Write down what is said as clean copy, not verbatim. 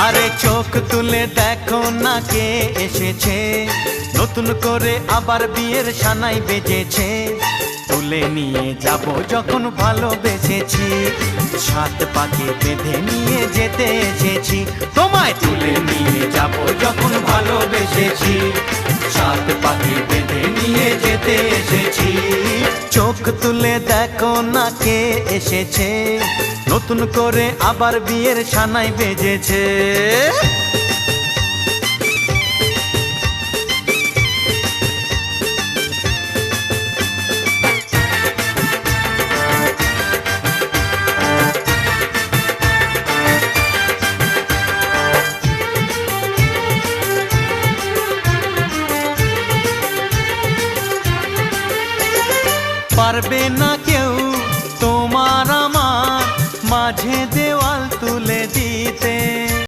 আরে চোখ তুলে দেখো না কে এসেছে, নতুন করে আবার বিয়ের সানাই বেজেছে। তুলে নিয়ে যাব যখন ভালোবেসেছি, সাত পাকে বেঁধে নিয়ে যেতে এসেছি। তোমায় তুলে নিয়ে যাব যখন ভালোবেসেছি, সাত পাকে বেঁধে নিয়ে যেতে এসেছি। চোখ তুলে দেখো না কে এসেছে, নতুন করে আবার বিয়ের সানাই বেজেছে। পারবে না